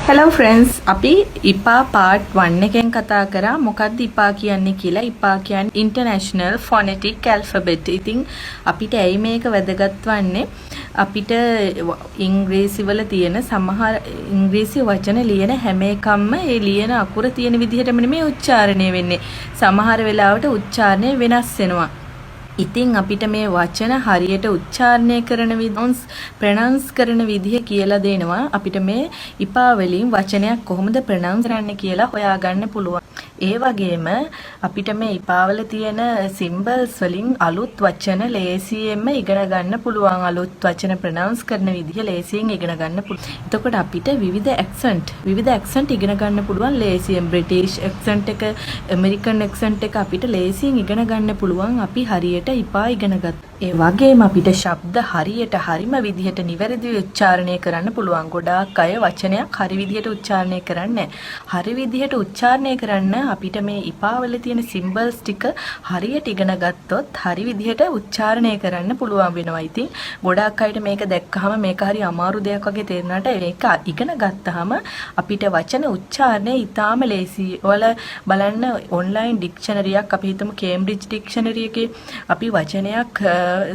Hello friends, අපි IPA part 1 එකෙන් කතා කරා මොකක්ද IPA කියන්නේ කියලා. IPA කියන්නේ International Phonetic Alphabet. ඉතින් අපිට ඇයි මේක වැදගත් වන්නේ? අපිට ඉංග්‍රීසි වල තියෙන සමහර ඉංග්‍රීසි වචන ලියන හැම එකක්ම ඒ ලියන අකුර තියෙන විදිහටම නෙමෙයි උච්චාරණය වෙන්නේ. සමහර වෙලාවට උච්චාරණය වෙනස් වෙනවා. ඉතින් අපිට මේ වචන හරියට උච්චාරණය කරන විදිහ ප්‍රොනවුන්ස් කරන විදිහ කියලා දෙනවා. අපිට මේ IPA වලින් වචනයක් කොහොමද ප්‍රොනවුන්ස් කරන්න කියලා හොයාගන්න පුළුවන්. ඒ වගේම අපිට මේ IPA වල තියෙන සිම්බල්ස් වලින් අලුත් වචන ලේසියෙන්ම ඉගෙන ගන්න පුළුවන්. අලුත් වචන ප්‍රොනවුන්ස් කරන විදිහ ලේසියෙන් ඉගෙන ගන්න පුළුවන්. එතකොට අපිට විවිධ ඇක්සන්ට් ඉගෙන ගන්න පුළුවන් ලේසියෙන්. බ්‍රිටිෂ් ඇක්සන්ට් එක, ඇමරිකන් ඇක්සන්ට් එක අපිට ලේසියෙන් ඉගෙන ගන්න පුළුවන්. අපි හරියට IPA ඉගෙන ගත්තා. ඒ වගේම අපිට ශබ්ද හරියට හරිම විදිහට නිවැරදිව උච්චාරණය කරන්න පුළුවන්. ගොඩාක් අය වචනයක් හරි විදිහට උච්චාරණය කරන්නේ හරි විදිහට උච්චාරණය කරන්න අපිට මේ IPA වල තියෙන සිම්බල්ස් ටික හරියට ඉගෙන ගත්තොත් හරි විදිහට උච්චාරණය කරන්න පුළුවන් වෙනවා. ඉතින් ගොඩාක් අයට මේක දැක්කහම මේක හරි අමාරු දෙයක් වගේ තේරුණාට ඒක ඉගෙන ගත්තාම අපිට වචන උච්චාරණය ඉතාම ලේසි. ඔයාලා බලන්න ඔන්ලයින් ඩික්ෂනරියක් අපි හිතමු කේම්බ්‍රිජ් ඩික්ෂනරි එකේ අපි වචනයක්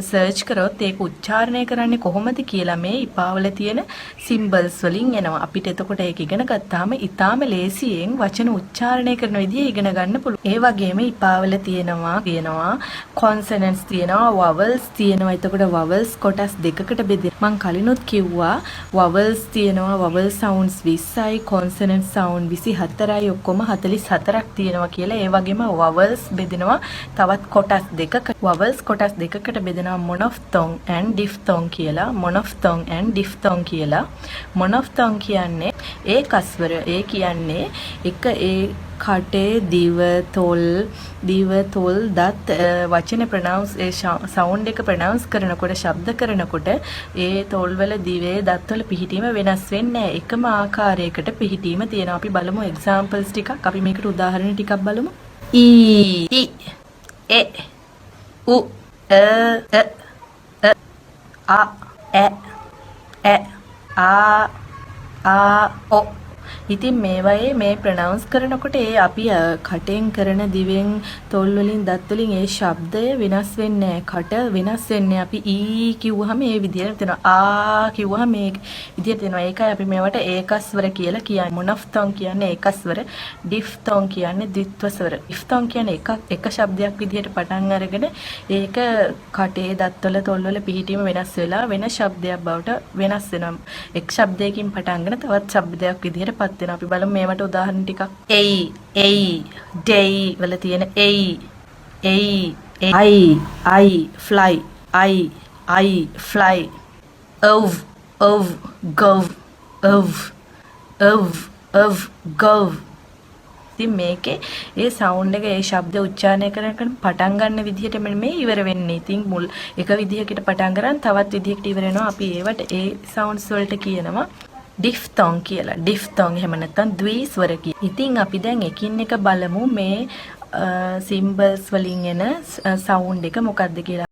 සර්ච් කරොත් ඒක උච්චාරණය කරන්නේ කොහොමද කියලා මේ IPA වල තියෙන සිම්බල්ස් වලින් එනවා. අපිට එතකොට ඒක ඉගෙන ගත්තාම ඉතාම ලේසියෙන් වචන උච්චාරණය කරන විදිය ඉගෙන ගන්න පුළුවන්. ඒ වගේම IPA වල තියෙනවා කොන්සනන්ට්ස් තියෙනවා, වවල්ස් තියෙනවා. එතකොට වවල්ස් කොටස් දෙකකට බෙදෙනවා. මම කලිනුත් කිව්වා වවල්ස් තියෙනවා, වවල් සවුන්ඩ්ස් 20යි, කොන්සනන්ට් සවුන්ඩ් 24යි, ඔක්කොම 44ක් තියෙනවා කියලා. ඒ වගේම වවල්ස් බෙදෙනවා තවත් කොටස් දෙකකට. වවල්ස් කොටස් දෙකකට බෙදෙනවා මොනොෆ්තොන් and ඩිෆ්තොන් කියලා. මොනොෆ්තොන් and ඩිෆ්තොන් කියලා. මොනොෆ්තොන් කියන්නේ ඒකස්වර. ඒ කියන්නේ එක ඒ කටේ දිව තොල් දත් වචන ප්‍රොනවුන්ස් ඒ සවුන්ඩ් එක ප්‍රොනවුන්ස් කරනකොට ශබ්ද කරනකොට ඒ තොල් වල දිවේ දත් වල පිහිටීම වෙනස් වෙන්නේ නැහැ. එකම ආකාරයකට පිහිටීම තියෙනවා. අපි බලමු එක්සැම්පල්ස් ටිකක්. අපි මේකට උදාහරණ ටිකක් බලමු. ඊ ඒ U A O. ඉතින් මේවායේ මේ ප්‍රොනවුන්ස් කරනකොට ඒ අපි කටෙන් කරන දිවෙන් තොල් වලින් දත් වලින් ඒ ශබ්දය වෙනස් වෙන්නේ නැහැ. කට වෙනස් වෙන්නේ. අපි ඊ කිව්වහම ඒ විදිහට තියෙනවා. ආ කිව්වහම මේ විදිහට තියෙනවා. ඒකයි අපි මේවට ඒකස්වර කියලා කියන්නේ. මොනොෆ්තොන් කියන්නේ ඒකස්වර, ඩිෆ්තොන් කියන්නේ ද්විත්වස්වර. ඩිෆ්තොන් කියන්නේ එක ශබ්දයක් විදිහට පටන් අරගෙන ඒක කටේ දත් වල තොල් වල පිහිටීම වෙනස් වෙලා වෙන ශබ්දයක් බවට වෙනස් වෙනවා. එක් ශබ්දයකින් පටන්ගෙන තවත් ශබ්දයක් විදිහට පත් වෙනවා. අපි බලමු මේවට උදාහරණ ටිකක්. A day වල තියෙන A I fly I fly of gov. ඉතින් මේකේ ඒ සවුන්ඩ් එක ඒ ශබ්ද උච්චාරණය කරනකොට පටන් ගන්න විදිහට මේ ඉවර වෙන්නේ. ඉතින් මුල් එක විදිහකට පටන් ගන්න තවත් විදිහකට ඉවර වෙනවා. අපි ඒවට ඒ සවුන්ඩ්ස් වලට කියනවා ඩිෆ්තොන් කියලා. ඩිෆ්තොන් එහෙම නැත්නම් ද්විස්වර කියලා. ඉතින් අපි දැන් එකින් එක බලමු මේ සිම්බල්ස් වලින් එන සවුන්ඩ් එක මොකක්ද කියලා.